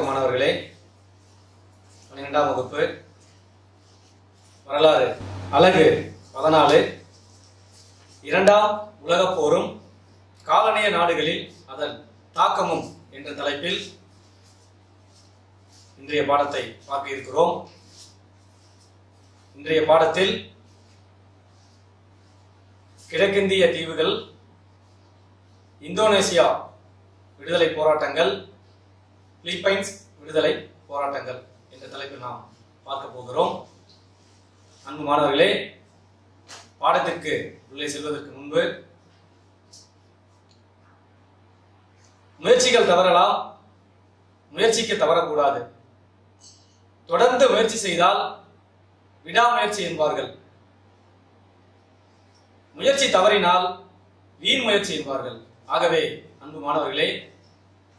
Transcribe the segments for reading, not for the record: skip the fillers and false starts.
வணக்கம் மாணவர்களே. 12ஆம் வகுப்பு வரலாறு அலகு 14 இரண்டாம் உலகப் போரும் காலனிய நாடுகளில் அதன் தாக்கமும் என்ற தலைப்பில் இன்றைய பாடத்தை பார்க்க இருக்கிறோம். இன்றைய பாடத்தில் கிழக்கிந்திய தீவுகள், இந்தோனேசியா விடுதலை போராட்டங்கள், பிலிப்பைன்ஸ் விடுதலை போராட்டங்கள் என்ற தலைப்பில் நாம் பார்க்க போகிறோம். அன்பு மாணவர்களே, பாடத்திற்கு உள்ளே செல்வதற்கு முன்பு முயற்சிகள் தவறலாம், முயற்சிக்க தவறக்கூடாது. தொடர்ந்து முயற்சி செய்தால் விடாமுயற்சி என்பார்கள். முயற்சி தவறினால் வீண் முயற்சி என்பார்கள். ஆகவே அன்பு மாணவர்களே,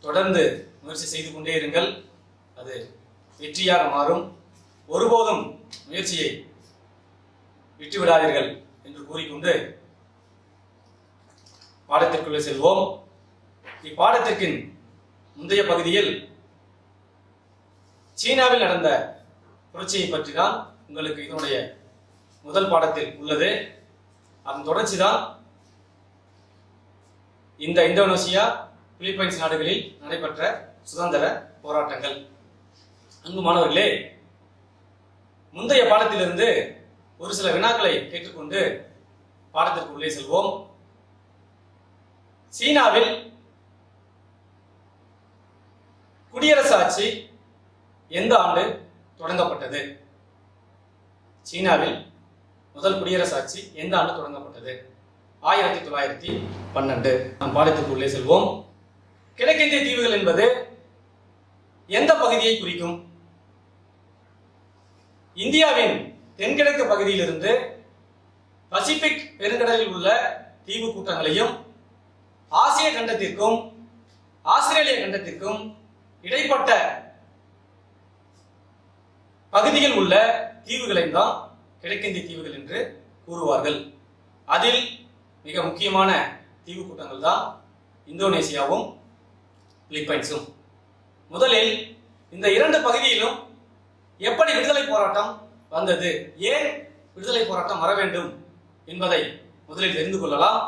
தொடர்ந்து முயற்சி செய்து கொண்டே இருங்கள். அது வெற்றியாக மாறும். ஒருபோதும் முயற்சியை விட்டுவிடாதீர்கள் என்று கூறிக்கொண்டு பாடத்திற்குள்ளே செல்வோம். இப்பாடத்திற்கு முந்தைய பகுதியில் சீனாவில் நடந்த புரட்சியை பற்றி தான் உங்களுக்கு இதனுடைய முதல் பாடத்தில் உள்ளது. அதன் தொடர்ச்சிதான் இந்த இந்தோனேசியா, பிலிப்பைன்ஸ் நாடுகளில் நடைபெற்ற சுதந்திர போராட்டங்கள். அன்பு மாணவர்களே, முந்தைய பாடத்திலிருந்து ஒரு சில வினாக்களை கேட்டுக்கொண்டு பாடத்திற்கு உள்ளே செல்வோம். சீனாவில் குடியரசு ஆட்சி எந்த ஆண்டு தொடங்கப்பட்டது? சீனாவில் முதல் குடியரசு ஆட்சி எந்த ஆண்டு தொடங்கப்பட்டது? 1912. நாம் பாடத்திற்கு உள்ளே செல்வோம். கிழக்கிந்திய தீவுகள் என்பது எந்த பகுதியை குறிக்கும்? இந்தியாவின் தென்கிழக்கு பகுதியிலிருந்து பசிபிக் பெருங்கடலில் உள்ள தீவு கூட்டங்களையும் ஆசிய கண்டத்திற்கும் ஆஸ்திரேலிய கண்டத்திற்கும் இடைப்பட்ட பகுதியில் உள்ள தீவுகளை தான் கிழக்கிந்திய தீவுகள் என்று கூறுவார்கள். அதில் மிக முக்கியமான தீவு கூட்டங்கள் தான் இந்தோனேசியாவும் பிலிப்பைன்ஸும். முதலில் இந்த இரண்டு பகுதியிலும் எப்படி விடுதலை போராட்டம் வந்தது, ஏன் விடுதலை போராட்டம் வர வேண்டும் என்பதை முதலில் தெரிந்து கொள்ளலாம்.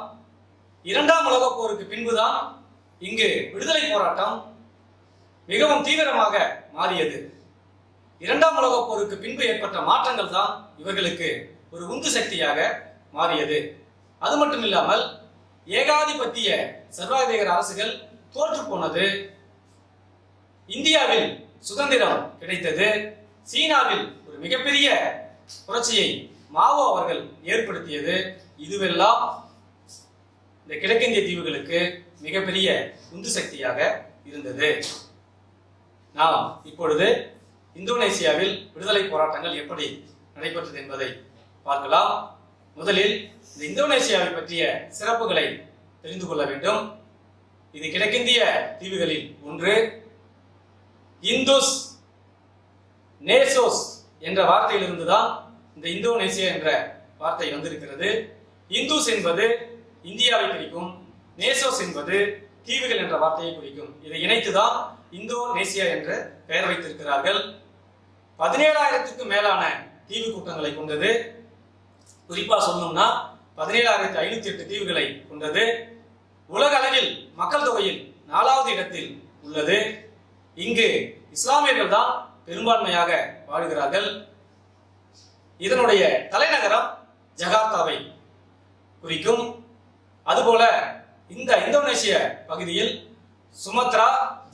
இரண்டாம் உலகப் போருக்கு பின்புதான் இங்கு விடுதலை போராட்டம் மிகவும் தீவிரமாக மாறியது. இரண்டாம் உலகப் போருக்கு பின்பு ஏற்பட்ட மாற்றங்கள் தான் இவர்களுக்கு ஒரு உந்து சக்தியாக மாறியது. அது மட்டும் இல்லாமல் ஏகாதிபத்திய சர்வாதிகார அரசுகள் தோற்று போனது, இந்தியாவில் சுதந்திரம் கிடைத்தது, சீனாவில் ஒரு மிகப்பெரிய புரட்சியை மாவோ அவர்கள் ஏற்படுத்தியது. இதுவெல்லாம் இந்த கிழக்கிந்திய தீவுகளுக்கு மிகப்பெரிய உந்து சக்தியாக இருந்தது. நாம் இப்பொழுது இந்தோனேசியாவில் விடுதலை போராட்டங்கள் எப்படி நடைபெற்றது என்பதை பார்க்கலாம். முதலில் இந்த இந்தோனேசியாவை பற்றிய சிறப்புகளை தெரிந்து கொள்ள வேண்டும். இது கிழக்கிந்திய தீவுகளில் ஒன்று. இந்துஸ் நேசோஸ் என்ற வார்த்தையிலிருந்து தான் இந்த இந்தோனேசியா என்ற வார்த்தை வந்திருக்கிறது. இந்துஸ் என்பது இந்தியாவை குறிக்கும், நேசோஸ் என்பது தீவுகள் என்ற வார்த்தையை குறிக்கும். இதை இணைத்துதான் இந்தோனேசியா என்ற பெயர் வைத்திருக்கிறார்கள். 17,000க்கும் மேலான தீவு கூட்டங்களை கொண்டது. குறிப்பா சொல்லணும்னா 17,508 தீவுகளை கொண்டது. உலக அளவில் மக்கள் தொகையில் 4வது இடத்தில் உள்ளது. இங்கு இஸ்லாமியர்கள் தான் பெரும்பான்மையாக வாழ்கிறார்கள். இதனுடைய தலைநகரம் ஜகார்த்தாவை குறிக்கும். அதுபோல இந்த இந்தோனேசிய பகுதியில் சுமத்ரா,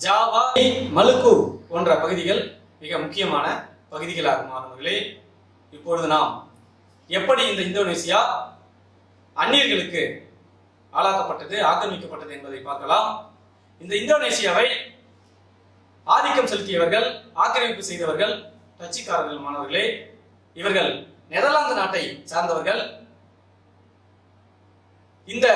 ஜாவா, மலுக்கு போன்ற பகுதிகள் மிக முக்கியமான பகுதிகளாகும். மாணவர்களே, இப்பொழுது நாம் எப்படி இந்த இந்தோனேசியா அந்நியர்களுக்கு ஆளாக்கப்பட்டது, ஆக்கிரமிக்கப்பட்டது என்பதை பார்க்கலாம். இந்த இந்தோனேசியாவை ஆதிக்கம் செலுத்தியவர்கள், ஆக்கிரமிப்பு செய்தவர்கள் டச்சுக்காரர்கள். மாணவர்களே, இவர்கள் நெதர்லாந்து நாட்டை சார்ந்தவர்கள். இந்த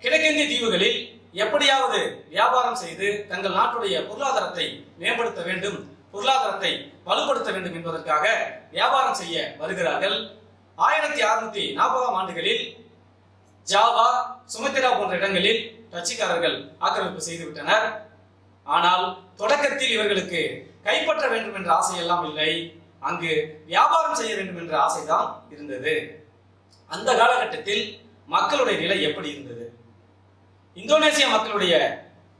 கிழக்கிந்திய தீவுகளில் எப்படியாவது வியாபாரம் செய்து தங்கள் நாட்டுடைய பொருளாதாரத்தை மேம்படுத்த வேண்டும், பொருளாதாரத்தை வலுப்படுத்த வேண்டும் என்பதற்காக வியாபாரம் செய்ய வருகிறார்கள். 1640ஆம் ஆண்டுகளில் ஜாவா, சுமத்ரா போன்ற இடங்களில் டச்சுக்காரர்கள் ஆக்கிரமிப்பு செய்துவிட்டனர். ஆனால் தொடக்கத்தில் இவர்களுக்கு கைப்பற்ற வேண்டும் என்ற ஆசை எல்லாம் இல்லை, அங்கு வியாபாரம் செய்ய வேண்டும் என்ற ஆசைதான் இருந்தது. அந்த காலகட்டத்தில் மக்களுடைய நிலை எப்படி இருந்தது? இந்தோனேசிய மக்களுடைய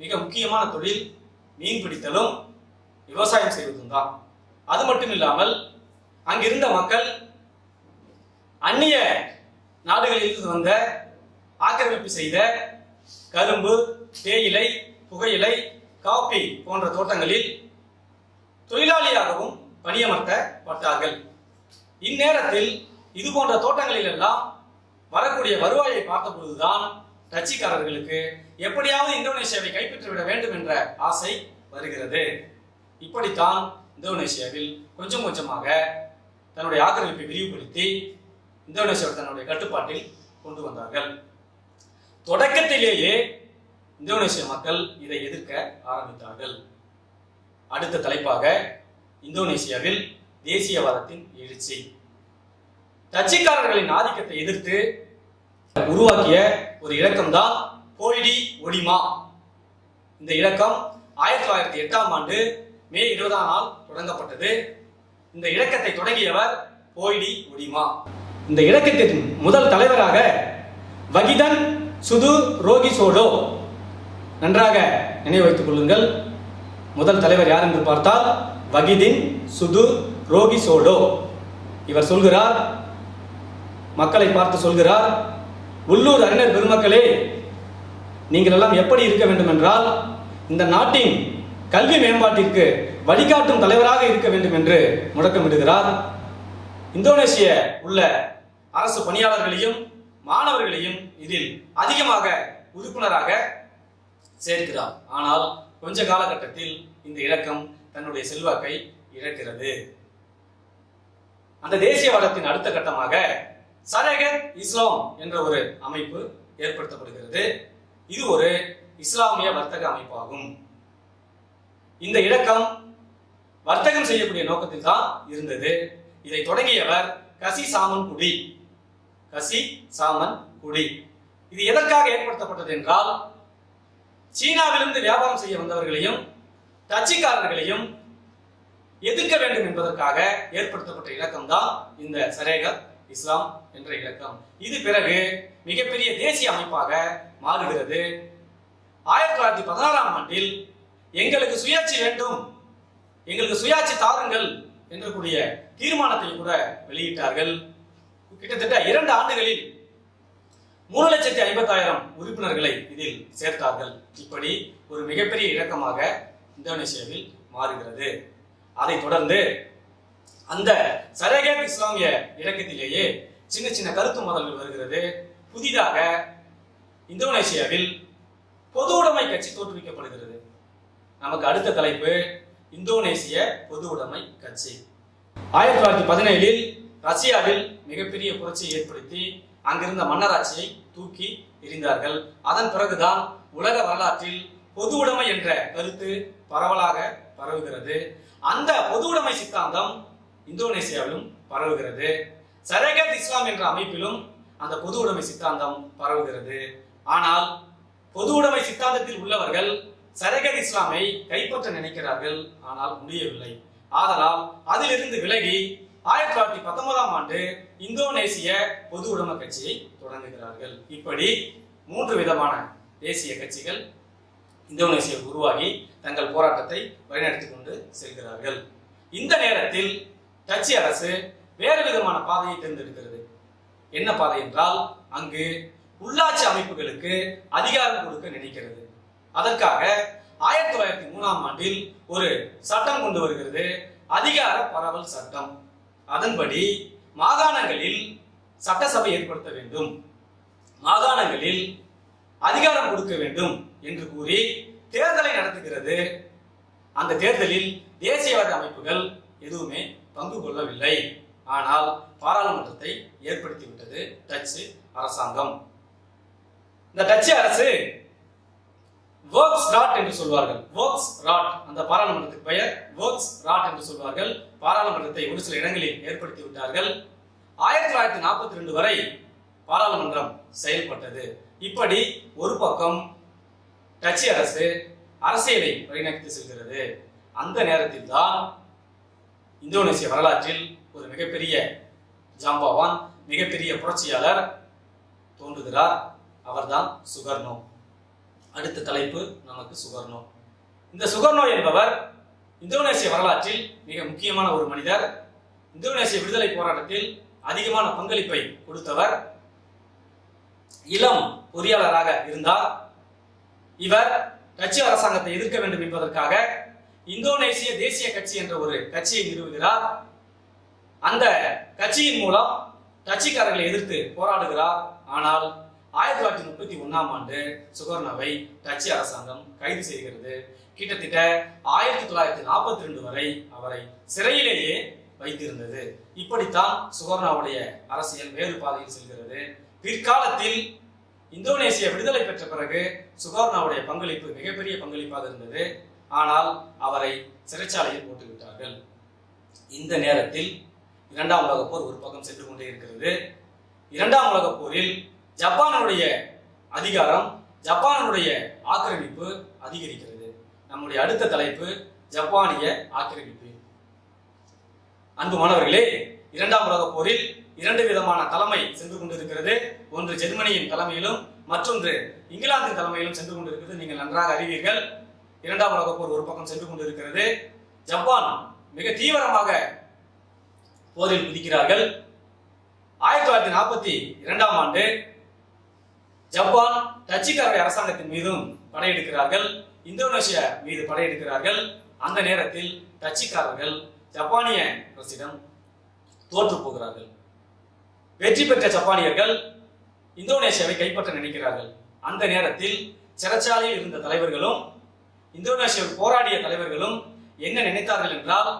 மிக முக்கியமான தொழில் மீன் பிடித்தலும் விவசாயம் செய்வதும் தான். அது மட்டும் இல்லாமல் அங்கிருந்த மக்கள் அந்நிய நாடுகளில் இருந்து வந்த ஆக்கிரமிப்பு செய்த கரும்பு, தேயிலை, புகையிலை, காபி போன்ற தோட்டங்களில் தொழிலாளியாகவும் பணியமர்த்தப்பட்டார்கள். இந்நேரத்தில் இது போன்ற தோட்டங்களில் எல்லாம் வரக்கூடிய வருவாயை பார்த்த பொழுதுதான் டச்சுக்காரர்களுக்கு எப்படியாவது இந்தோனேசியாவை கைப்பற்றிவிட வேண்டும் என்ற ஆசை வருகிறது. இப்படித்தான் இந்தோனேசியாவில் கொஞ்சம் கொஞ்சமாக தன்னுடைய ஆக்கிரமிப்பை விரிவுபடுத்தி இந்தோனேசியாவை தன்னுடைய கட்டுப்பாட்டில் கொண்டு வந்தார்கள். தொடக்கத்திலேயே இந்தோனேசிய மக்கள் இதை எதிர்க்க ஆரம்பித்தார்கள். அடுத்த தலைப்பாக இந்தோனேசியாவில் தேசியவாதத்தின் எழுச்சி. டச்சுக்காரர்களின் ஆதிக்கத்தை எதிர்த்து உருவாக்கிய ஒரு இயக்கம் தான் போய்டி ஒடிமா. இந்த இயக்கம் 1908ஆம் ஆண்டு மே 20ஆம் நாள் தொடங்கப்பட்டது. இந்த இயக்கத்தை தொடங்கியவர் போய்டி ஒடிமா. இந்த இயக்கத்தின் முதல் தலைவராக வகிதன் சுது ரோகிசோடோ. நன்றாக நினைவு வைத்துக் கொள்ளுங்கள். முதல் தலைவர் யார் என்று பார்த்தால் வகிதின் சுது ரோகிசோடோ. இவர் சொல்கிறார், மக்களை பார்த்து சொல்கிறார், உள்ளூர் அறிஞர் பெருமக்களே, நீங்கள் எல்லாம் எப்படி இருக்க வேண்டும் என்றால் இந்த நாட்டின் கல்வி மேம்பாட்டிற்கு வழிகாட்டும் தலைவராக இருக்க வேண்டும் என்று முழக்கமிடுகிறார். இந்தோனேசிய உள்ள அரசு பணியாளர்களையும் மாணவர்களையும் இதில் அதிகமாக உறுப்பினராக சேர்க்கிறார். ஆனால் கொஞ்ச காலகட்டத்தில் இந்த இயக்கம் தன்னுடைய செல்வாக்கை இழக்கிறது. அந்த தேசியவாதத்தின் அடுத்த கட்டமாக சரேகத் இஸ்லாம் என்ற ஒரு அமைப்பு ஏற்படுத்தப்படுகிறது. இது ஒரு இஸ்லாமிய வர்த்தக அமைப்பாகும். இந்த இயக்கம் வர்த்தகம் செய்யக்கூடிய நோக்கத்தில் தான் இருந்தது. இதை தொடங்கியவர் கசி சாமன் குடி. கசி சாமன் குடி. இது எதற்காக ஏற்படுத்தப்பட்டது என்றால், சீனாவிலிருந்து வியாபாரம் செய்ய வந்தவர்களையும் டச்சுக்காரர்களையும் எதிர்க்க வேண்டும் என்பதற்காக ஏற்படுத்தப்பட்ட இயக்கம் தான் இந்த சரேகத் இஸ்லாம் என்ற இயக்கம். இது பிறகு மிகப்பெரிய தேசிய அமைப்பாக மாறுகிறது. 1916ஆம் ஆண்டில் எங்களுக்கு சுயாட்சி வேண்டும், எங்களுக்கு சுயாட்சி தாருங்கள் என்ற கூடிய தீர்மானத்தை கூட வெளியிட்டார்கள். கிட்டத்தட்ட 2 ஆண்டுகளில் 3,50,000 உறுப்பினர்களை இதில் சேர்த்தார்கள். இப்படி ஒரு மிகப்பெரிய இயக்கமாக இந்தோனேசியாவில் மாறுகிறது. அதைத் தொடர்ந்து அந்த சரேகத் இஸ்லாமிய இயக்கத்திலேயே சின்ன சின்ன கருத்து மோதல்கள் வருகிறது. புதிதாக இந்தோனேசியாவில் பொது உடைமை கட்சி தோற்றுவிக்கப்படுகிறது. நமக்கு அடுத்த தலைப்பு இந்தோனேசிய பொது உடைமை கட்சி. 1917இல் ரஷ்யாவில் மிகப்பெரிய புரட்சியை ஏற்படுத்தி அங்கிருந்த மன்னராட்சியை தூக்கி எறிந்தார்கள். அதன் பிறகுதான் உலக வரலாற்றில் பொது உடைமை என்ற கருத்து பரவலாக பரவுகிறது. அந்த பொது உடைமை சித்தாந்தம் இந்தோனேசியாவிலும் பரவுகிறது. சரேகத் இஸ்லாம் என்ற அமைப்பிலும் அந்த பொது உடைமை சித்தாந்தம் பரவுகிறது. ஆனால் பொது உடைமை சித்தாந்தத்தில் உள்ளவர்கள் சரேகத் இஸ்லாமை கைப்பற்ற நினைக்கிறார்கள், ஆனால் முடியவில்லை. ஆதலால் அதிலிருந்து விலகி 1919ஆம் ஆண்டு இந்தோனேசிய பொது உடைமை கட்சியை தொடங்குகிறார்கள். இப்படி 3 விதமான தேசிய கட்சிகள் இந்தோனேசியாவில் உருவாகி தங்கள் போராட்டத்தை வழிநடத்திக் கொண்டு செல்கிறார்கள். இந்த நேரத்தில் டச்சு அரசு வேறு விதமான பாதையை தேர்ந்தெடுக்கிறது. என்ன பாதை என்றால், அங்கு உள்ளாட்சி அமைப்புகளுக்கு அதிகாரம் கொடுக்க நினைக்கிறது. அதற்காக 1903ஆம் ஆண்டில் ஒரு சட்டம் கொண்டு வருகிறது, அதிகார பரவல் சட்டம். அதன்படி மாகாணங்களில் சட்டசபை ஏற்படுத்த வேண்டும், மாகாணங்களில் அதிகாரம் கொடுக்க வேண்டும் என்று கூறி தேர்தலை நடத்துகிறது. அந்த தேர்தலில் தேசியவாத அமைப்புகள் எதுவுமே பங்கு கொள்ளவில்லை. ஆனால் பாராளுமன்றத்தை ஏற்படுத்திவிட்டது டச்சு அரசாங்கம். இந்த டச்சு அரசு வொர்க்ஸ் ராட் என்று சொல்வார்கள். வொர்க்ஸ் ராட், அந்த பாராளுமன்றத்துக்கு பெயர் வொர்க்ஸ் ராட் என்று சொல்வார்கள். பாராளுமன்றத்தை ஒரு சில இடங்களில் ஏற்படுத்தி விட்டார்கள். 1942 வரை பாராளுமன்றம் செயல்பட்டது. இப்படி ஒரு பக்கம் டச்சு அரசு அரசியலை வழிநடத்தி செல்கிறது. அந்த நேரத்தில் தான் இந்தோனேசிய வரலாற்றில் ஒரு மிகப்பெரிய ஜாம்பவான், மிகப்பெரிய புரட்சியாளர் தோன்றுகிறார். அவர்தான் சுகர்னோ. அடுத்த தலைப்பு நமக்கு சுகர்னோ. இந்த சுகர்னோ என்பவர் இந்தோனேசிய வரலாற்றில் மிக முக்கியமான ஒரு மனிதர். இந்தோனேசிய விடுதலை போராட்டத்தில் அதிகமான பங்களிப்பை கொடுத்தவர். இளம் பொறியாளராக இருந்தார். இவர் டச்சு அரசாங்கத்தை எதிர்க்க வேண்டும் என்பதற்காக இந்தோனேசிய தேசிய கட்சி என்ற ஒரு கட்சியை நிறுவுகிறார். அந்த கட்சியின் மூலம் டச்சுக்காரர்களை எதிர்த்து போராடுகிறார். ஆனால் 1931ஆம் ஆண்டு சுகர்னோவை டச்சு அரசாங்கம் கைது செய்கிறது. கிட்டத்தட்ட 1942 வரை அவரை சிறையிலேயே வைத்திருந்தது. இப்படித்தான் சுகர்னோவுடைய அரசியல் வேறு பாதையில் செல்கிறது. பிற்காலத்தில் இந்தோனேசிய விடுதலை பெற்ற பிறகு சுகர்னோவுடைய பங்களிப்பு மிகப்பெரிய பங்களிப்பாக இருந்தது. ஆனால் அவரை சிறைச்சாலையில் போட்டுவிட்டார்கள். இந்த நேரத்தில் இரண்டாம் உலகப் போர் ஒரு பக்கம் சென்று கொண்டே இருக்கிறது. இரண்டாம் உலகப் போரில் ஜப்பானுடைய அதிகாரம், ஜப்பானுடைய ஆக்கிரமிப்பு அதிகரிக்கிறது. நம்முடைய அடுத்த தலைப்பு ஜப்பானிய ஆக்கிரமிப்பு. அன்பு மாணவர்களே, இரண்டாம் உலகப் போரில் இரண்டு விதமான தலைமை சென்று கொண்டிருக்கிறது. ஒன்று ஜெர்மனியின் தலைமையிலும் மற்றொன்று இங்கிலாந்தின் தலைமையிலும் சென்று கொண்டிருக்கிறது. நீங்கள் நன்றாக அறிவீர்கள். இரண்டாம் உலகப் போர் ஒரு பக்கம் சென்று கொண்டிருக்கிறது. ஜப்பான் மிக தீவிரமாக போரில் குதிக்கிறார்கள். 1942ஆம் ஆண்டு ஜப்பான் டச்சுக்காரர் அரசாங்கத்தின் மீதும் படையெடுக்கிறார்கள். இந்தோனேசியா மீது படையெடுக்கிறார்கள். அந்த நேரத்தில் டச்சுக்காரர்கள் ஜப்பானிய அரசிடம் தோற்று போகிறார்கள். வெற்றி பெற்ற ஜப்பானியர்கள் இந்தோனேசியாவை கைப்பற்ற நினைக்கிறார்கள். அந்த நேரத்தில் சிறைச்சாலையில் இருந்த தலைவர்களும் இந்தோனேசியாவில் போராடிய தலைவர்களும் என்ன நினைத்தார்கள் என்றால்,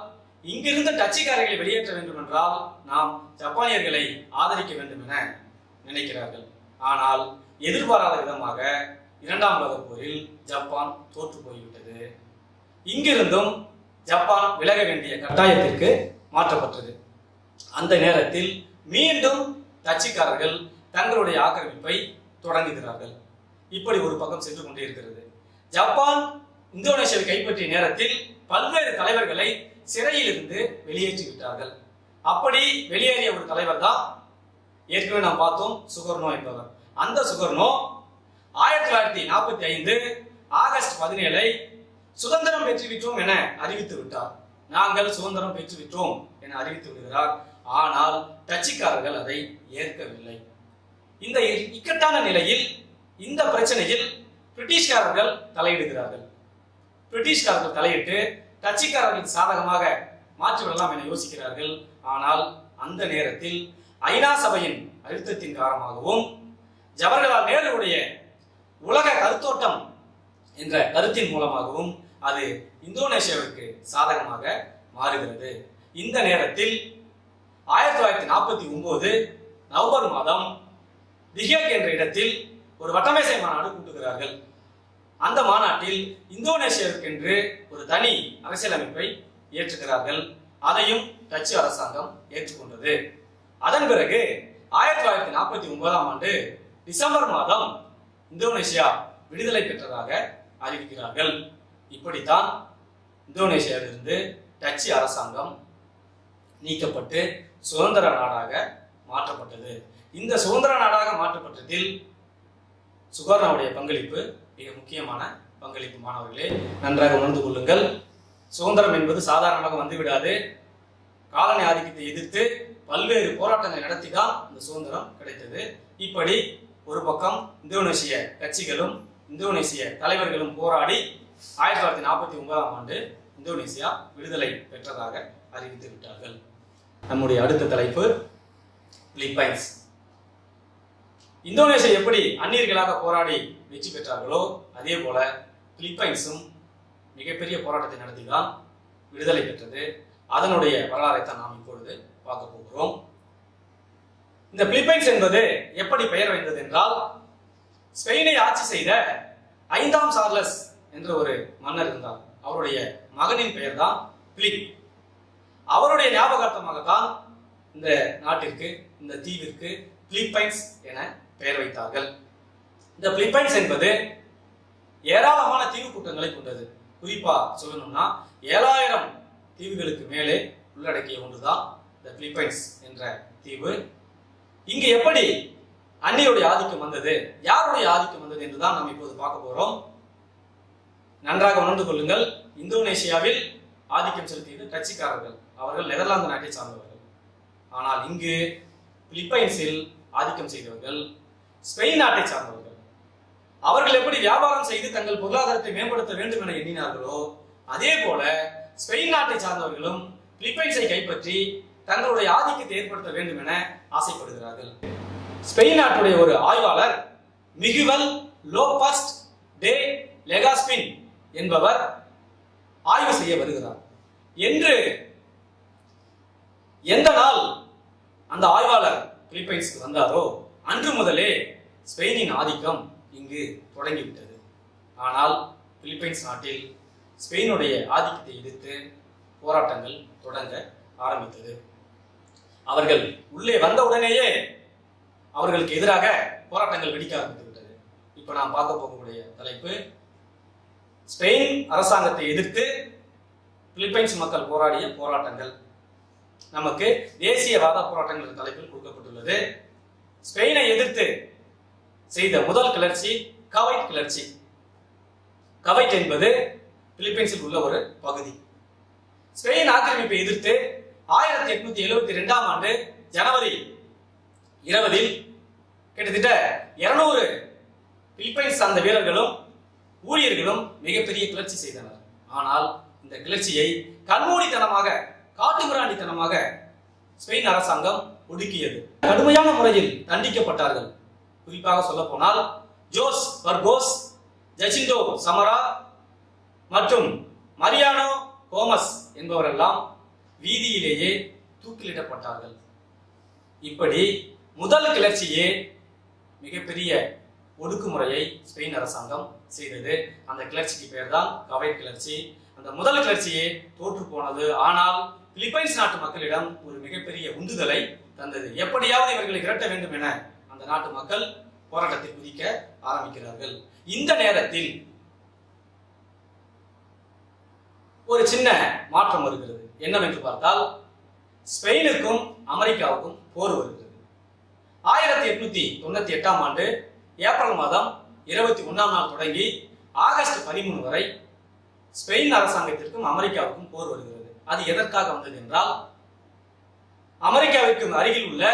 இங்கிருந்த டச்சுக்காரர்களை வெளியேற்ற வேண்டும் என்றால் நாம் ஜப்பானியர்களை ஆதரிக்க வேண்டும் என நினைக்கிறார்கள். ஆனால் எதிர்பாராத விதமாக இரண்டாம் உலகப் போரில் ஜப்பான் தோற்று போய்விட்டது. இங்கிருந்தும் ஜப்பான் விலக வேண்டிய கட்டாயத்திற்கு மாற்றப்பட்டது. அந்த நேரத்தில் மீண்டும் டச்சுக்காரர்கள் தங்களுடைய ஆக்கிரமிப்பை தொடங்குகிறார்கள். இப்படி ஒரு பக்கம் சென்று கொண்டே இருக்கிறது. ஜப்பான் இந்தோனேசியாவை கைப்பற்றிய நேரத்தில் பல்வேறு தலைவர்களை சிறையில் இருந்து வெளியேற்றி விட்டார்கள். அப்படி வெளியேறிய ஒரு தலைவர் தான் ஏற்கனவே நாம் பார்த்தோம், சுகர்னோ என்பவர். அந்த சுகர்னோ 1945 ஆகஸ்ட் 17 சுதந்திரம் பெற்றுவிட்டோம் என அறிவித்து விட்டார். நாங்கள் சுதந்திரம் பெற்றுவிட்டோம் என அறிவித்து விடுகிறார். ஆனால் டச்சுக்காரர்கள் அதை ஏற்கவில்லை. இந்த இக்கட்டான நிலையில், இந்த பிரச்சனையில் பிரிட்டிஷ்காரர்கள் தலையிடுகிறார்கள். பிரிட்டிஷ்காரர்கள் தலையிட்டு டச்சுக்காரர்களுக்கு சாதகமாக மாற்றிவிடலாம் என யோசிக்கிறார்கள். ஆனால் அந்த நேரத்தில் ஐநா சபையின் அழுத்தத்தின் காரணமாகவும் ஜவஹர்லால் நேருடைய உலக கருத்தோட்டம் என்ற கருத்தின் மூலமாகவும் அது இந்தோனேசியாவிற்கு சாதகமாக மாறுகிறது. இந்த நேரத்தில் 1949 நவம்பர் மாதம் திஹேக் என்ற இடத்தில் ஒரு வட்டமேசை மாநாடு கூட்டுகிறார்கள். அந்த மாநாட்டில் இந்தோனேசியாவிற்கென்று ஒரு தனி அரசியலமைப்பை ஏற்றுகிறார்கள். அதையும் டச்சு அரசாங்கம் ஏற்றுக்கொண்டது. அதன் பிறகு 1949ஆம் ஆண்டு டிசம்பர் மாதம் இந்தோனேசியா விடுதலை பெற்றதாக அறிவிக்கிறார்கள். இப்படித்தான் இந்தோனேசியாவிலிருந்து டச்சு அரசாங்கம் நீக்கப்பட்டு சுதந்திர நாடாக மாற்றப்பட்டது. இந்த சுதந்திர நாடாக மாற்றப்பட்டதில் சுகர்னோவுடைய பங்களிப்பு மிக முக்கியமான பங்களிப்பு. மாணவர்களே, நன்றாக உணர்ந்து கொள்ளுங்கள். சுதந்திரம் என்பது சாதாரணமாக வந்துவிடாது. காலனி ஆதிக்கத்தை எதிர்த்து பல்வேறு போராட்டங்களை நடத்தி தான் இந்த சுதந்திரம் கிடைத்தது. இப்படி ஒரு பக்கம் இந்தோனேசிய கட்சிகளும் இந்தோனேசிய தலைவர்களும் போராடி 1949ஆம் ஆண்டு இந்தோனேசியா விடுதலை பெற்றதாக அறிவித்து விட்டார்கள். நம்முடைய அடுத்த தலைப்பு பிலிப்பைன்ஸ். இந்தோனேசியா எப்படி அந்நியர்களாக போராடி வெற்றி பெற்றார்களோ அதே போல பிலிப்பைன்ஸும் மிகப்பெரிய போராட்டத்தை நடத்திதான் விடுதலை பெற்றது. அதனுடைய வரலாறைத்தான் நாம் இப்பொழுது பார்க்க போகிறோம். இந்த பிலிப்பைன்ஸ் என்பது எப்படி பெயர் வைத்தது என்றால், ஸ்பெயினை ஆட்சி செய்த 5ஆம் சார்லஸ் என்ற ஒரு மன்னர் இருந்தார். அவருடைய மகனின் பெயர் தான் பிலிப். அவருடைய ஞாபகார்த்தமாகத்தான் இந்த நாட்டிற்கு, இந்த தீவிற்கு பிலிப்பைன்ஸ் என பெயர் வைத்தார்கள். இந்த பிலிப்பைன்ஸ் என்பது ஏராளமான தீவு கூட்டங்களை கொண்டது. குறிப்பா சொல்லணும்னா 7000 தீவுகளுக்கு மேலே உள்ளடக்கிய ஒன்றுதான் இந்த பிலிப்பைன்ஸ் என்ற தீவு. இங்கு எப்படி அந்நியருடைய ஆதிக்கம் வந்தது, யாருடைய ஆதிக்கம் வந்தது என்றுதான் நாம் இப்போது பார்க்க போறோம். நன்றாக உணர்ந்து கொள்ளுங்கள். இந்தோனேசியாவில் ஆதிக்கம் செலுத்தியது டச்சுக்காரர்கள், அவர்கள் நெதர்லாந்து நாட்டை சார்ந்தவர்கள். ஆனால் இங்கு பிலிப்பைன்ஸில் ஆதிக்கம் செய்தவர்கள் ஸ்பெயின் நாட்டை சார்ந்தவர்கள். அவர்கள் எப்படி வியாபாரம் செய்து தங்கள் பொருளாதாரத்தை மேம்படுத்த வேண்டும் என எண்ணினார்களோ அதே போல ஸ்பெயின் நாட்டை சார்ந்தவர்களும் பிலிப்பைன்ஸை கைப்பற்றி தங்களுடைய ஆதிக்கத்தை ஏற்படுத்த வேண்டும் என ஆசைப்படுகிறார்கள். ஸ்பெயின் நாட்டுடைய ஒரு ஆய்வாளர் மிகுவல் லோபஸ் டே லெகாஸ்பின் என்பவர் ஆய்வு செய்ய வருகிறார். என்று எந்த நாள் அந்த ஆய்வாளர் பிலிப்பைன்ஸ்க்கு வந்தாரோ அன்று முதலே ஸ்பெயினின் ஆதிக்கம் இங்கு தொடங்கிவிட்டது. ஆனால் பிலிப்பைன்ஸ் நாட்டில் ஸ்பெயினுடைய ஆதிக்கத்தை எதிர்த்து போராட்டங்கள் தொடங்க ஆரம்பித்தது. அவர்கள் உள்ளே வந்த உடனேயே அவர்களுக்கு எதிராக போராட்டங்கள் வெடிக்க ஆரம்பித்து விட்டது. இப்ப நாம் பார்க்க போகக்கூடிய தலைப்பு ஸ்பெயின் அரசாங்கத்தை எதிர்த்து பிலிப்பைன்ஸ் மக்கள் போராடிய போராட்டங்கள். நமக்கு தேசியவாத போராட்டங்கள் என்ற தலைப்பில் கொடுக்கப்பட்டுள்ளது. ஸ்பெயினை எதிர்த்து செய்த முதல் கிளர்ச்சி கவைட் கிளர்ச்சி. கவைட் என்பது பிலிப்பைன்ஸில் உள்ள ஒரு பகுதி. ஸ்பெயின் ஆக்கிரமிப்பை எதிர்த்து 1872 ஆண்டு ஜனவரி 20 கிட்டத்தட்ட 200 பிலிப்பைன்ஸ் சார்ந்த வீரர்களும் ஊழியர்களும் மிகப்பெரிய கிளர்ச்சி செய்தனர். ஆனால் இந்த கிளர்ச்சியை கண்மூடித்தனமாக காட்டுமிராண்டித்தனமாக ஸ்பெயின் அரசாங்கம் ஒடுக்கியது. கடுமையான முறையில் தண்டிக்கப்பட்டார்கள். குறிப்பாக சொல்ல போனால் ஜோஸ் பர்கோஸ், ஜசிண்டோ சமரா மற்றும் மரியானோ கோமஸ் என்பவரெல்லாம் வீதியிலேயே தூக்கிலிடப்பட்டார்கள். இப்படி முதல் கிளர்ச்சியே மிகப்பெரிய ஒடுக்குமுறையை ஸ்பெயின் அரசாங்கம் செய்தது. அந்த கிளர்ச்சிக்கு பெயர் தான் கவைட் கிளர்ச்சி. அந்த முதல் கிளர்ச்சியே தோற்று போனது. ஆனால் பிலிப்பைன்ஸ் நாட்டு மக்களிடம் ஒரு மிகப்பெரிய உந்துதலை தந்தது. எப்படியாவது இவர்களை விரட்ட வேண்டும் என அந்த நாட்டு மக்கள் போராட்டத்தை குதிக்க ஆரம்பிக்கிறார்கள். இந்த நேரத்தில் ஒரு சின்ன மாற்றம் வருகிறது. என்னவென்று பார்த்தால் ஸ்பெயினுக்கும் அமெரிக்காவுக்கும் போர் வருகிறது. 1898 ஆண்டு ஏப்ரல் மாதம் 21 நாள் தொடங்கி ஆகஸ்ட் 13 வரை ஸ்பெயின் அரசாங்கத்திற்கும் அமெரிக்காவுக்கும் போர் வருகிறது. அது எதற்காக வந்தது என்றால் அமெரிக்காவிற்கு அருகில் உள்ள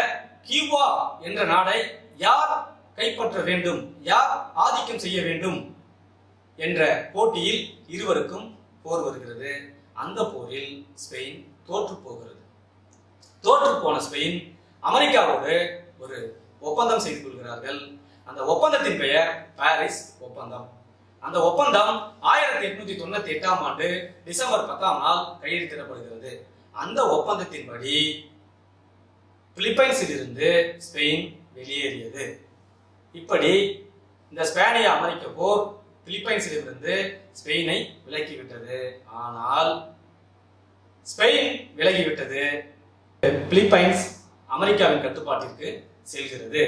கியூபா என்ற நாடை யார் கைப்பற்ற வேண்டும், யார் ஆதிக்கம் செய்ய வேண்டும் என்ற போட்டியில் இருவருக்கும் போர் வருகிறது. அந்த போரில் ஸ்பெயின் தோற்று போகிறது. தோற்று போன ஸ்பெயின் அமெரிக்காவோடு ஒரு ஒப்பந்தம் செய்து கொள்கிறார்கள். அந்த ஒப்பந்தத்தின் பெயர் பாரிஸ் ஒப்பந்தம். அந்த ஒப்பந்தம் 1898 ஆண்டு டிசம்பர் 10 கையெழுத்திடப்படுகிறது. அந்த ஒப்பந்தத்தின்படி பிலிப்பைன்ஸில் இருந்து ஸ்பெயின் வெளியேறியது. இப்படி இந்த ஸ்பானிய அமெரிக்க போர் பிலிப்பைன்ஸில் இருந்து ஸ்பெயினை விலக்கிவிட்டது. ஆனால் ஸ்பெயின் விலகிவிட்டது, பிலிப்பைன்ஸ் அமெரிக்காவின் கட்டுப்பாட்டிற்கு செல்கிறது.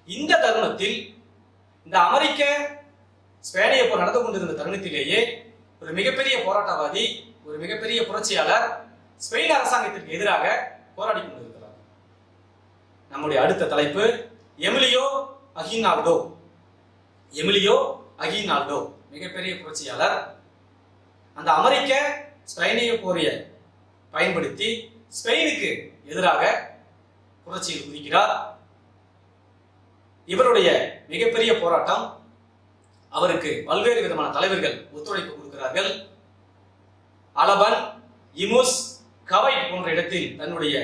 இந்த தருணத்தில் இந்த அமெரிக்க ஸ்பேனிய போர் நடந்து கொண்டிருந்த தருணத்திலேயே ஒரு மிகப்பெரிய போராட்டவாதி, ஒரு மிகப்பெரிய புரட்சியாளர் ஸ்பெயின் அரசாங்கத்திற்கு எதிராக போராடி கொண்டிருக்கிறார். நம்முடைய அடுத்த தலைப்பு எமிலியோ அகினால்டோ. எமிலியோ அகினால்டோ மிகப்பெரிய புரட்சியாளர். அந்த அமெரிக்க ஸ்பெயினிய போரை பயன்படுத்தி ஸ்பெயினுக்கு எதிராக புரட்சியில் குதிக்கிறார். இவருடைய மிகப்பெரிய போராட்டம், அவருக்கு பல்வேறு விதமான தலைவர்கள் ஒத்துழைப்பு கொடுக்கிறார்கள். அலபன், இமுஸ், கவைட் போன்ற இடத்தில் தன்னுடைய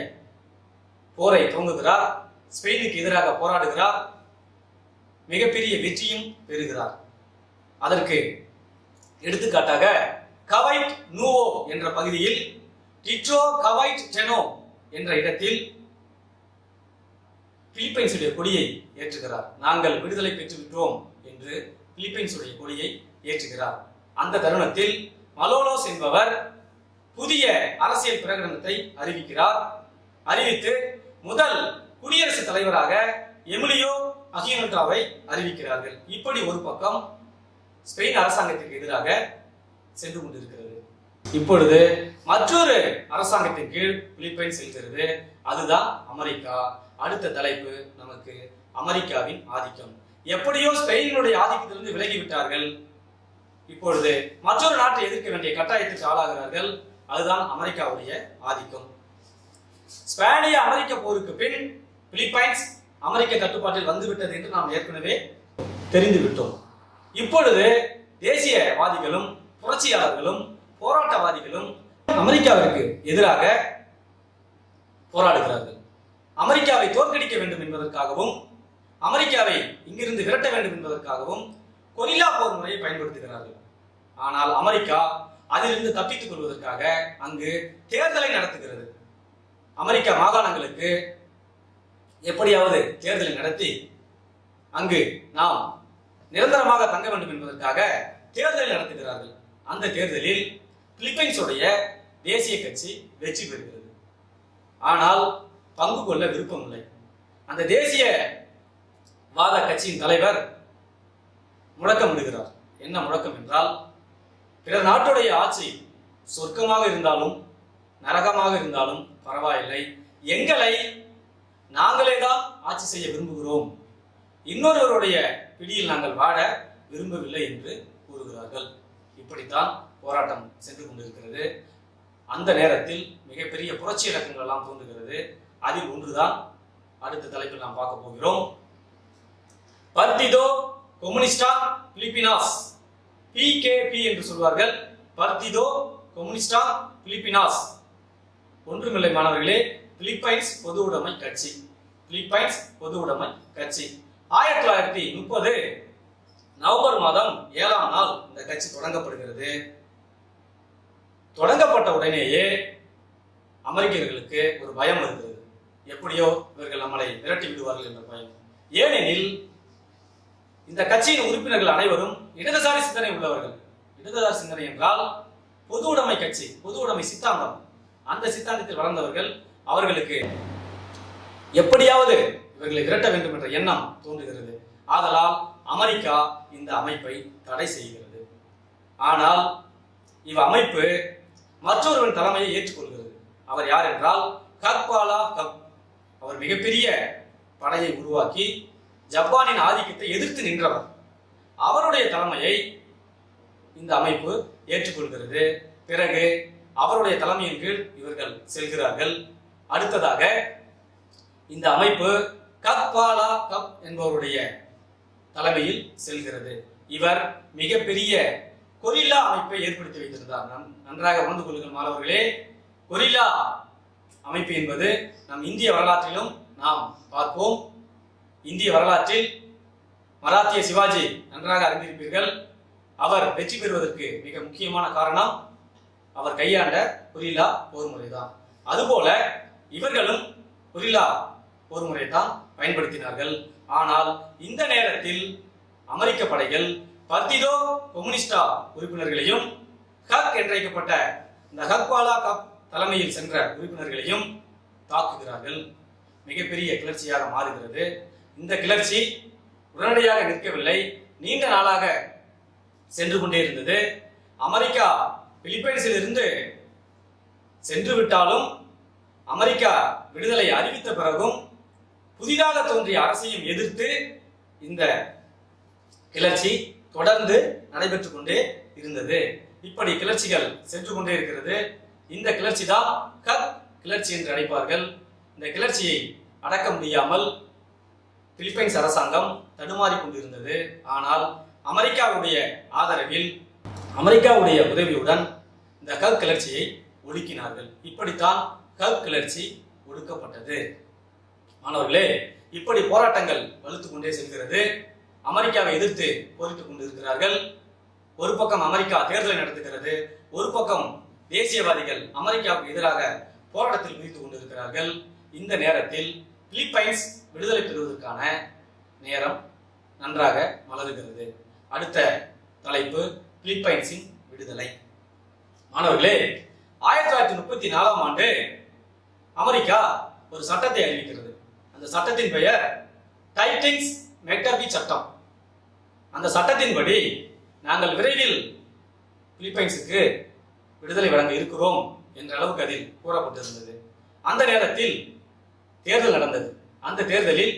போரை துவங்குகிறார். ஸ்பெயினுக்கு எதிராக போராடுகிறார். மிகப்பெரிய வெற்றியும் பெறுகிறார். அதற்கு எடுத்துக்காட்டாக கவைட் நூவோ என்ற பகுதியில் டிட்ரோ கவைட் டெனோ என்ற இடத்தில் பிலிப்பைன்ஸுடைய கொடியை ஏற்றுகிறார். நாங்கள் விடுதலை பெற்று விட்டோம் என்று பிலிப்பைன்ஸுடைய கொடியை ஏற்றுகிறார். அந்த தருணத்தில் மலோலோஸ் என்பவர் புதிய அரசியல் பிரகடனத்தை அறிவிக்கிறார். அறிவித்து முதல் குடியரசுத் தலைவராக எமிலியோ அகினால்டோவை அறிவிக்கிறார்கள். இப்படி ஒரு பக்கம் ஸ்பெயின் அரசாங்கத்திற்கு எதிராக சென்று கொண்டிருக்கிறது. இப்பொழுது மற்றொரு அரசாங்கத்தின் கீழ் பிலிப்பைன்ஸ் செல்கிறது, அதுதான் அமெரிக்கா. அடுத்த தலைப்பு நமக்கு அமெரிக்காவின் ஆதிக்கம். எப்படியோ ஸ்பெயினுடைய ஆதிக்கத்திலிருந்து விலகிவிட்டார்கள், இப்பொழுது மற்றொரு நாட்டை எதிர்க்க வேண்டிய கட்டாயத்துக்கு ஆளாகிறார்கள், அதுதான் அமெரிக்காவுடைய ஆதிக்கம். ஸ்பானிய அமெரிக்க போருக்கு பின் பிலிப்பைன்ஸ் அமெரிக்க கட்டுப்பாட்டில் வந்துவிட்டது என்று நாம் ஏற்கனவே தெரிந்துவிட்டோம். இப்பொழுது தேசியவாதிகளும் புரட்சியாளர்களும் போராட்டவாதிகளும் அமெரிக்காவிற்கு எதிராக போராடுகிறார்கள். அமெரிக்காவை தோற்கடிக்க வேண்டும் என்பதற்காகவும் அமெரிக்காவை இங்கிருந்து விரட்ட வேண்டும் என்பதற்காகவும் கொரில்லா போர் முறையை பயன்படுத்துகிறார்கள். ஆனால் அமெரிக்கா அதிலிருந்து தப்பித்துக் கொள்வதற்காக அங்கு தேர்தலை நடத்துகிறது. அமெரிக்கா மாகாணங்களுக்கு எப்படியாவது தேர்தலை நடத்தி அங்கு நாம் நிரந்தரமாக தங்க வேண்டும் என்பதற்காக தேர்தலை நடத்துகிறார்கள். அந்த தேர்தலில் பிலிப்பைன்ஸுடைய தேசிய கட்சி வெற்றி பெறுகிறது. ஆனால் பங்கு கொள்ள விருப்பமில்லை. அந்த தேசியவாத கட்சியின் தலைவர் முழக்கமிடுகிறார். என்ன முழக்கம் என்றால், பிறர் நாட்டுடைய ஆட்சி சொர்க்கமாக இருந்தாலும் நரகமாக இருந்தாலும் பரவாயில்லை, எங்களை நாங்களே தான் ஆட்சி செய்ய விரும்புகிறோம், இன்னொருவருடைய பிடியில் நாங்கள் வாழ விரும்பவில்லை என்று கூறுகிறார்கள். இப்படித்தான் போராட்டம் சென்று கொண்டிருக்கிறது. அந்த நேரத்தில் மிகப்பெரிய புரட்சி இலக்கங்கள் எல்லாம் தோன்றுகிறது. அதில் ஒன்றுதான் அடுத்த தலைப்பில் நாம் பார்க்க போகிறோம். பர்டிதோ கம்யூனிஸ்டா பிலிப்பினாஸ், PKP என்று சொல்வார்கள். பர்டிதோ கம்யூனிஸ்டா பிலிப்பினாஸ் ஒன்றுமில்லை மாணவர்களே, பிலிப்பைன்ஸ் பொது உடைமை கட்சி. பிலிப்பைன்ஸ் பொது உடைமை கட்சி 1930 நவம்பர் மாதம் 7ஆம் நாள் இந்த கட்சி தொடங்கப்படுகிறது. தொடங்கப்பட்ட உடனேயே அமெரிக்கர்களுக்கு ஒரு பயம் வருகிறது. எப்படியோ இவர்கள் நம்மளை விரட்டி விடுவார்கள் என்ற பயம். ஏனெனில் இந்த கட்சியின் உறுப்பினர்கள் அனைவரும் இடதுசாரி சிந்தனை உள்ளவர்கள். இடதுசாரி சிந்தனை என்றால் பொது உடைமை கட்சி, பொது உடைமை சித்தாந்தம், அந்த சித்தாந்தத்தில் வளர்ந்தவர்கள். அவர்களுக்கு எப்படியாவது இவர்களை விரட்ட வேண்டும் என்ற எண்ணம் தோன்றுகிறது. ஆதலால் அமெரிக்கா இந்த அமைப்பை தடை செய்கிறது. ஆனால் இவ் அமைப்பு மற்றொருவன் தலைமையை ஏற்றுக்கொள்கிறது. அவர் யார் என்றால் கக்பாலா கப். அவர் மிகப்பெரிய படையை உருவாக்கி ஜப்பானின் ஆதிக்கத்தை எதிர்த்து நின்றவர். அவருடைய தலைமையை இந்த அமைப்பு ஏற்றுக்கொள்கிறது. பிறகு அவருடைய தலைமையின் கீழ் இவர்கள் செல்கிறார்கள். அடுத்ததாக இந்த அமைப்பு கக்பாலா கப் என்பவருடைய தலைமையில் செல்கிறது. இவர் மிகப்பெரிய கொரில்லா அமைப்பை ஏற்படுத்தி வைத்திருந்தார். நன்றாக உணர்ந்து கொள்ளுங்கள் மாணவர்களே, கொரில்லா அமைப்பு என்பது நம் இந்திய வரலாற்றிலும் நாம் பார்ப்போம். இந்திய வரலாற்றில் மராத்திய சிவாஜி நன்றாக அறிந்திருப்பீர்கள். அவர் வெற்றி பெறுவதற்கு மிக முக்கியமான காரணம் அவர் கையாண்ட கொரில்லா போர் முறைதான். அதுபோல இவர்களும் கொரில்லா போர் முறை தான் பயன்படுத்தினார்கள். ஆனால் இந்த நேரத்தில் அமெரிக்க படைகள் பர்டிதோ கம்யூனிஸ்டா உறுப்பினர்களையும் ஹக் என்றழைக்கப்பட்ட இந்த கக்பாலா கப் தலைமையில் சென்ற உறுப்பினர்களையும் தாக்குகிறார்கள். மிகப்பெரிய கிளர்ச்சியாக மாறுகிறது. இந்த கிளர்ச்சி உடனடியாக நிற்கவில்லை, நீண்ட நாளாக சென்று கொண்டே இருந்தது. அமெரிக்கா பிலிப்பைன்ஸில் இருந்து சென்று விட்டாலும் அமெரிக்கா விடுதலை அறிவித்த பிறகும் புதிதாக தோன்றிய அரசையும் எதிர்த்து இந்த கிளர்ச்சி தொடர்ந்து நடைபெற்றுக் கொண்டே இருந்தது. இப்படி கிளர்ச்சிகள் சென்று கொண்டே இருக்கிறது. இந்த கிளர்ச்சி தான் கக் கிளர்ச்சி என்று அழைப்பார்கள். இந்த கிளர்ச்சியை அடக்க முடியாமல் பிலிப்பைன்ஸ் அரசாங்கம் தடுமாறி கொண்டிருந்தது. ஆனால் அமெரிக்காவுடைய ஆதரவில், அமெரிக்காவுடைய உதவியுடன் இந்த கக் கிளர்ச்சியை ஒடுக்கினார்கள். இப்படித்தான் கக் கிளர்ச்சி ஒடுக்கப்பட்டது. மாணவர்களே, இப்படி போராட்டங்கள் வலுத்துக் கொண்டே செல்கிறது. அமெரிக்காவை எதிர்த்து போரிட்டுக் கொண்டிருக்கிறார்கள். ஒரு பக்கம் அமெரிக்கா தேர்தலை நடத்துகிறது, ஒரு பக்கம் தேசியவாதிகள் அமெரிக்காவுக்கு எதிராக போராட்டத்தில் குதித்துக் கொண்டிருக்கிறார்கள். இந்த நேரத்தில் பிலிப்பைன்ஸ் விடுதலை பெறுவதற்கான நேரம் நன்றாக மலருகிறது. அடுத்த தலைப்பு பிலிப்பைன்ஸின் விடுதலை. மாணவர்களே, 1934ஆம் ஆண்டு அமெரிக்கா ஒரு சட்டத்தை அறிவிக்கிறது. அந்த சட்டத்தின் பெயர் டைட்டிங்ஸ் மெக்டர்பி சட்டம். அந்த சட்டத்தின்படி நாங்கள் விரைவில் பிலிப்பைன்ஸுக்கு விடுதலை வழங்க இருக்கிறோம் என்ற அளவுக்கு அதில் கூறப்பட்டிருந்தது. அந்த நேரத்தில் தேர்தல் நடந்தது. அந்த தேர்தலில்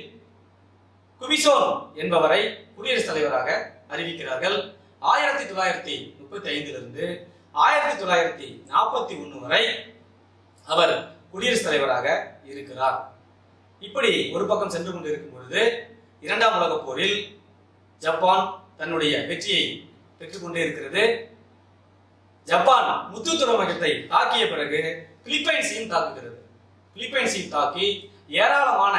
குவிசோன் என்பவரை குடியரசுத் தலைவராக அறிவிக்கிறார்கள். 1935 1941 வரை அவர் குடியரசுத் தலைவராக இருக்கிறார். இப்படி ஒரு பக்கம் சென்று கொண்டிருக்கும் பொழுது 2ஆம் உலகப் போரில் ஜப்பான் தன்னுடைய வெற்றியை பெற்றுக் கொண்டே இருக்கிறது. ஜப்பான் முத்து துறைமுகத்தை தாக்கிய பிறகு பிலிப்பைன்ஸையும் தாக்குகிறது. பிலிப்பைன்ஸையும் தாக்கி ஏராளமான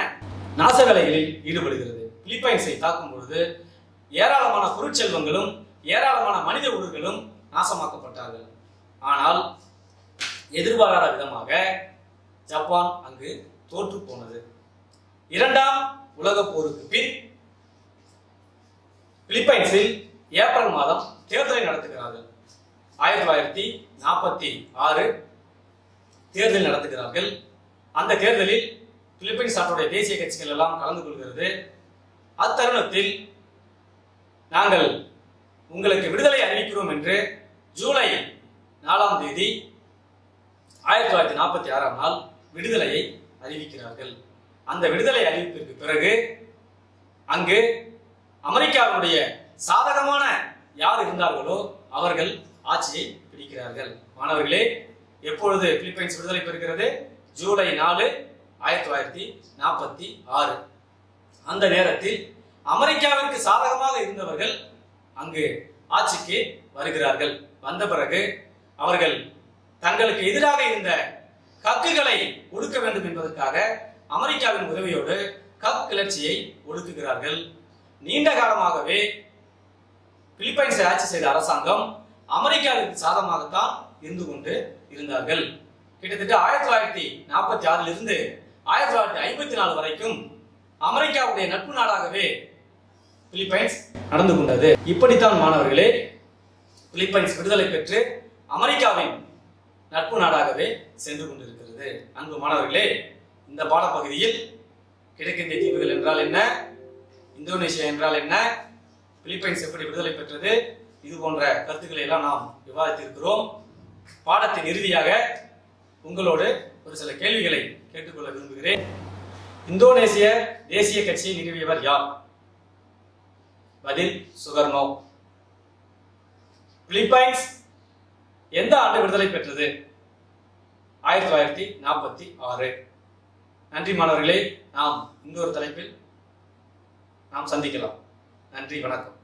நாச வேலைகளில் ஈடுபடுகிறது. பிலிப்பைன்ஸை தாக்கும் பொழுது ஏராளமான பொருட்செல்வங்களும் ஏராளமான மனித உயிர்களும் நாசமாக்கப்பட்டார்கள். ஆனால் எதிர்பாராத விதமாக ஜப்பான் அங்கு தோற்று போனது. 2ஆம் உலகப் போருக்கு பின் பிலிப்பைன்ஸில் ஏப்ரல் மாதம் தேர்தலை நடத்துகிறார்கள். 1946 தேர்தல் நடத்துகிறார்கள். அந்த தேர்தலில் பிலிப்பைன்ஸ் நாட்டுடைய தேசிய கட்சிகள் எல்லாம் கலந்து கொள்கிறது. அத்தருணத்தில் நாங்கள் உங்களுக்கு விடுதலை அறிவிக்கிறோம் என்று ஜூலை 4ஆம் தேதி 1946ஆம் நாள் விடுதலையை அறிவிக்கிறார்கள். அந்த விடுதலை அறிவிப்பிற்கு பிறகு அங்கு அமெரிக்காவுடைய சாதகமான யார் இருந்தார்களோ அவர்கள் ஆட்சியை பிடிக்கிறார்கள். மாணவர்களே, எப்பொழுது பிலிப்பைன்ஸ் விடுதலை பெறுகிறது? ஜூலை 4 1946. அந்த நேரத்தில் அமெரிக்காவிற்கு சாதகமாக இருந்தவர்கள் அங்கு ஆட்சிக்கு வருகிறார்கள். வந்த பிறகு அவர்கள் தங்களுக்கு எதிராக இருந்த கக்குகளை ஒடுக்க வேண்டும் என்பதற்காக அமெரிக்காவின் உதவியோடு கக் கிளர்ச்சியை ஒடுக்குகிறார்கள். நீண்ட காலமாகவே பிலிப்பைன்ஸை ஆட்சி செய்த அரசாங்கம் அமெரிக்காவிற்கு சாதகமாகத்தான் இருந்து கொண்டு இருந்தார்கள். கிட்டத்தட்ட 1946 இருந்து 1954 வரைக்கும் அமெரிக்காவுடைய நட்பு நாடாகவே பிலிப்பைன்ஸ் நடந்து கொண்டது. இப்படித்தான் மாணவர்களே, பிலிப்பைன்ஸ் விடுதலை பெற்று அமெரிக்காவின் நட்பு நாடாகவே சென்று கொண்டிருக்கிறது. அன்பு மாணவர்களே, இந்த பாடப்பகுதியில் கிழக்கிந்திய தீவுகள் என்றால் என்ன, இந்தோனேசியா என்றால் என்ன, பிலிப்பைன்ஸ் எப்படி விடுதலை பெற்றது, இது போன்ற கருத்துக்களை எல்லாம் நாம் விவாதித்திருக்கிறோம். பாடத்தின் இறுதியாக உங்களோடு ஒரு சில கேள்விகளை கேட்டுக்கொள்ள விரும்புகிறேன். இந்தோனேசிய தேசிய கட்சியை நிறுவியவர் யார்? பதில் சுகர்னோ. பிலிப்பைன்ஸ் எந்த ஆண்டு விடுதலை பெற்றது? 1946. நன்றி மாணவர்களே, நாம் இன்னொரு தலைப்பில் நாம் சந்திக்கலாம். நன்றி, வணக்கம்.